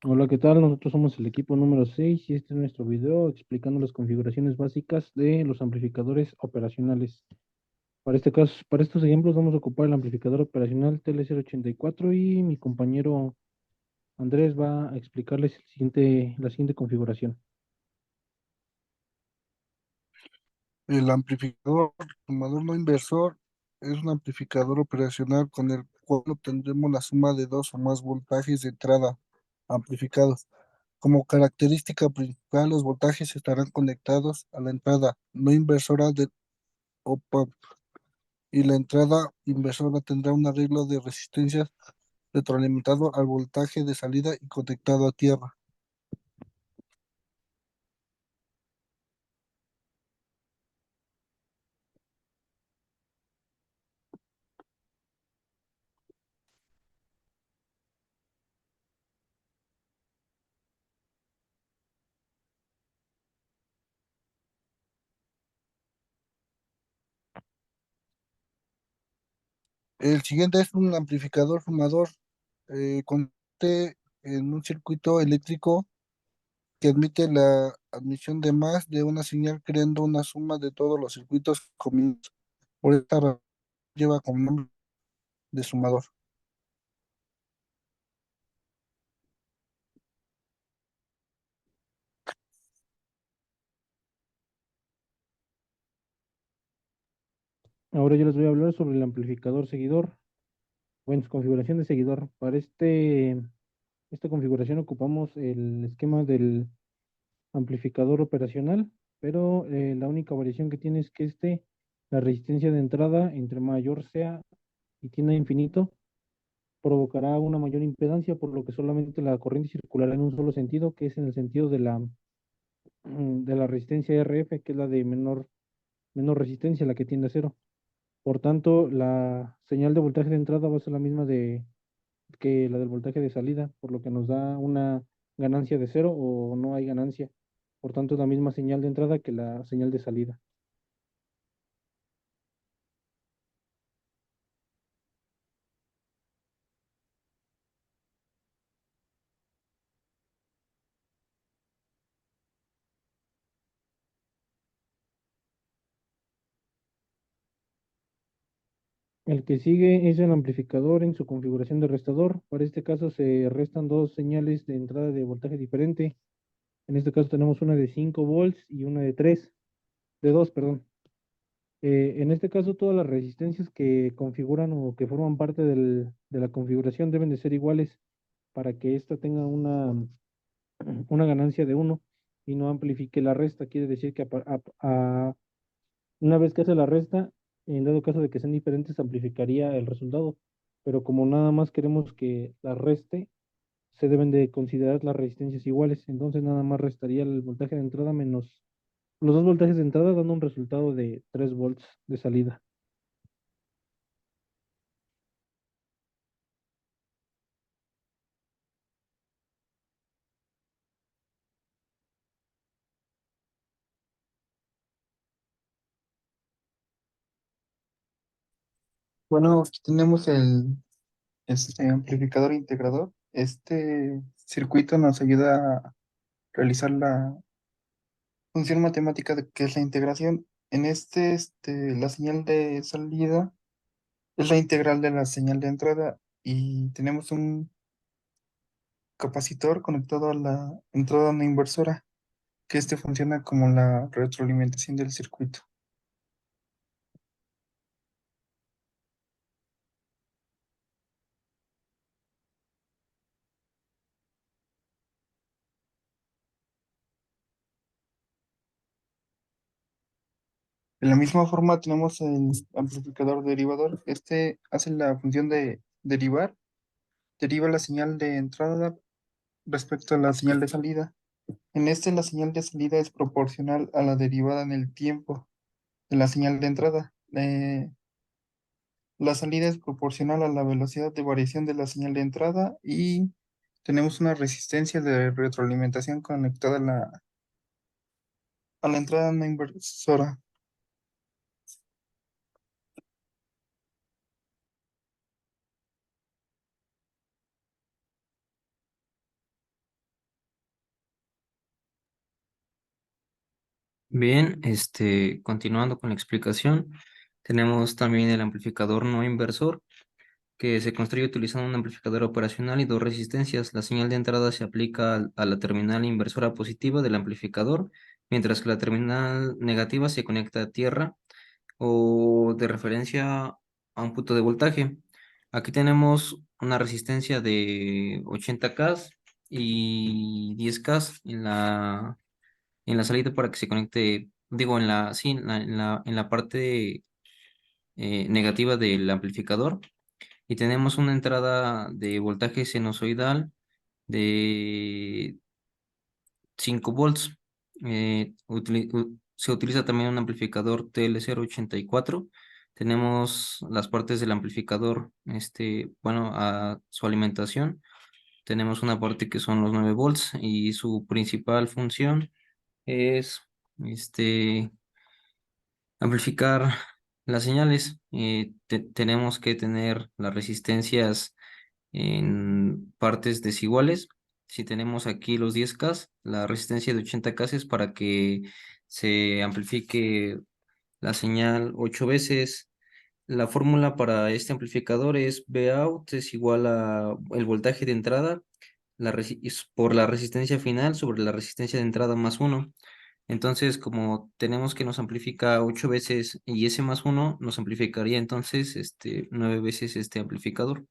Hola, ¿qué tal? Nosotros somos el equipo número 6 y este es nuestro video explicando las configuraciones básicas de los amplificadores operacionales. Para este caso, para estos ejemplos vamos a ocupar el amplificador operacional TL084 y mi compañero Andrés va a explicarles la siguiente configuración. El amplificador transformador no inversor es un amplificador operacional con el cual obtendremos la suma de dos o más voltajes de entrada amplificados. Como característica principal, los voltajes estarán conectados a la entrada no inversora del op-amp y la entrada inversora tendrá un arreglo de resistencias retroalimentado al voltaje de salida y conectado a tierra. El siguiente es un amplificador sumador consiste en un circuito eléctrico que admite la admisión de más de una señal creando una suma de todos los circuitos combinados. Por esta razón lleva como nombre de sumador. Ahora yo les voy a hablar sobre el amplificador seguidor o en su configuración de seguidor. Para esta configuración ocupamos el esquema del amplificador operacional, pero la única variación que tiene es que la resistencia de entrada, entre mayor sea y tienda a infinito, provocará una mayor impedancia, por lo que solamente la corriente circulará en un solo sentido, que es en el sentido de la resistencia RF, que es la de menor resistencia, la que tiende a cero. Por tanto, la señal de voltaje de entrada va a ser la misma que la del voltaje de salida, por lo que nos da una ganancia de cero o no hay ganancia. Por tanto, es la misma señal de entrada que la señal de salida. El que sigue es el amplificador en su configuración de restador. Para este caso se restan dos señales de entrada de voltaje diferente. En este caso tenemos una de 5 volts y una de 2, perdón. En este caso todas las resistencias que configuran o que forman parte de la configuración deben de ser iguales para que ésta tenga una ganancia de uno y no amplifique la resta. Quiere decir que una vez que hace la resta, en dado caso de que sean diferentes, amplificaría el resultado. Pero como nada más queremos que la reste, se deben de considerar las resistencias iguales. Entonces nada más restaría el voltaje de entrada menos los dos voltajes de entrada, dando un resultado de 3 volts de salida. Bueno, aquí tenemos el amplificador integrador. Este circuito nos ayuda a realizar la función matemática de que es la integración. En la señal de salida es la integral de la señal de entrada y tenemos un capacitor conectado a la entrada no inversora, que este funciona como la retroalimentación del circuito. De la misma forma tenemos el amplificador derivador. Este hace la función de derivar, deriva la señal de entrada respecto a la señal de salida. En este la señal de salida es proporcional a la derivada en el tiempo de la señal de entrada. La salida es proporcional a la velocidad de variación de la señal de entrada y tenemos una resistencia de retroalimentación conectada a la entrada no inversora. Bien, continuando con la explicación, tenemos también el amplificador no inversor, que se construye utilizando un amplificador operacional y dos resistencias. La señal de entrada se aplica a la terminal inversora positiva del amplificador, mientras que la terminal negativa se conecta a tierra o de referencia a un punto de voltaje. Aquí tenemos una resistencia de 80K y 10K en la salida para que se conecte, digo, sí, en la parte negativa del amplificador. Y tenemos una entrada de voltaje sinusoidal de 5 volts. Se utiliza también un amplificador TL084. Tenemos las partes del amplificador, bueno, a su alimentación. Tenemos una parte que son los 9 volts y su principal función es este, amplificar las señales. Tenemos que tener las resistencias en partes desiguales. Si tenemos aquí los 10K, la resistencia de 80K es para que se amplifique la señal 8 veces. La fórmula para este amplificador es Vout es igual a el voltaje de entrada es por la resistencia final sobre la resistencia de entrada más uno. Entonces, como tenemos que nos amplifica 8 veces y ese más uno nos amplificaría entonces 9 veces este amplificador.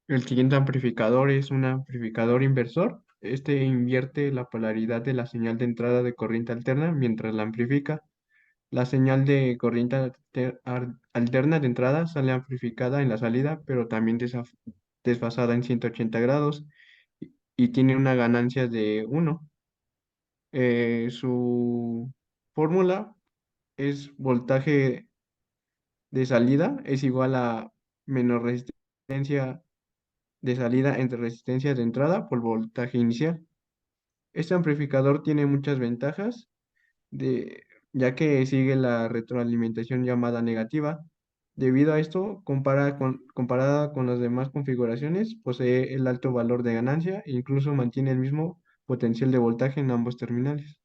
El siguiente amplificador es un amplificador inversor. Este invierte la polaridad de la señal de entrada de corriente alterna mientras la amplifica. La señal de corriente alterna de entrada sale amplificada en la salida, pero también desfasada en 180 grados y tiene una ganancia de 1. Su fórmula es voltaje de salida es igual a menos resistencia de salida entre resistencia de entrada por voltaje inicial. Este amplificador tiene muchas ventajas, de, ya que sigue la retroalimentación llamada negativa. Debido a esto, comparada con las demás configuraciones, posee el alto valor de ganancia e incluso mantiene el mismo potencial de voltaje en ambos terminales.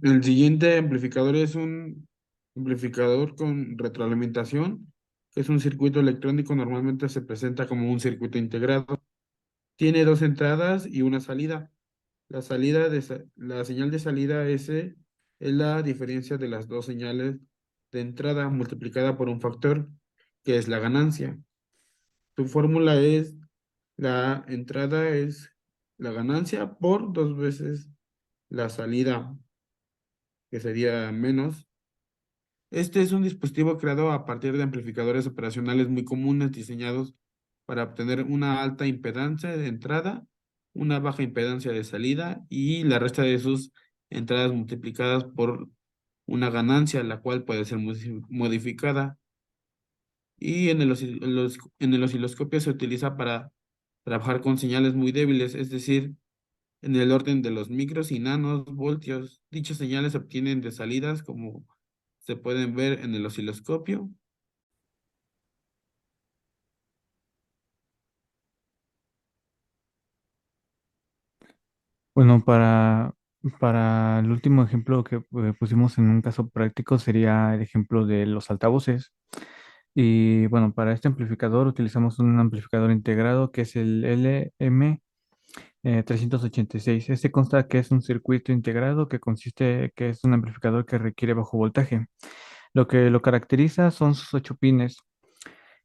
El siguiente amplificador es un amplificador con retroalimentación, que es un circuito electrónico, normalmente se presenta como un circuito integrado. Tiene dos entradas y una salida. La señal de salida S es la diferencia de las dos señales de entrada multiplicada por un factor, que es la ganancia. Tu fórmula es la entrada es la ganancia por dos veces la salida, que sería menos. Este es un dispositivo creado a partir de amplificadores operacionales muy comunes diseñados para obtener una alta impedancia de entrada, una baja impedancia de salida y la resta de sus entradas multiplicadas por una ganancia, la cual puede ser modificada. Y en el osciloscopio se utiliza para trabajar con señales muy débiles, es decir, en el orden de los micros y nanos voltios. Dichas señales se obtienen de salidas como se pueden ver en el osciloscopio. Bueno, para el último ejemplo que pusimos en un caso práctico sería el ejemplo de los altavoces. Y bueno, para este amplificador utilizamos un amplificador integrado que es el LM386. Este consta que es un circuito integrado que consiste que es un amplificador que requiere bajo voltaje. Lo que lo caracteriza son sus 8 pines.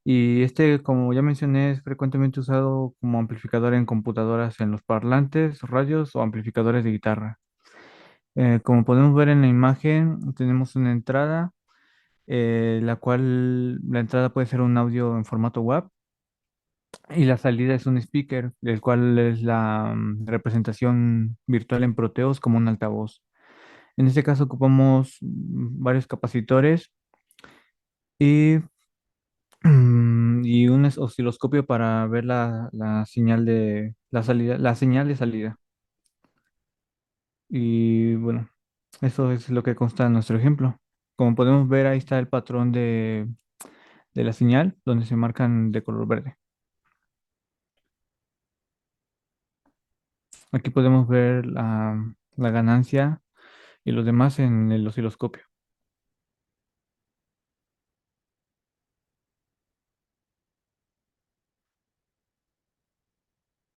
Y este, como ya mencioné, es frecuentemente usado como amplificador en computadoras, en los parlantes, radios o amplificadores de guitarra. Como podemos ver en la imagen, tenemos una entrada, la cual la entrada puede ser un audio en formato WAV y la salida es un speaker, el cual es la representación virtual en Proteus como un altavoz. En este caso ocupamos varios capacitores y, y un osciloscopio para ver la señal de la salida, la señal de salida. Y bueno, eso es lo que consta en nuestro ejemplo. Como podemos ver, ahí está el patrón de la señal, donde se marcan de color verde. Aquí podemos ver la ganancia y los demás en el osciloscopio.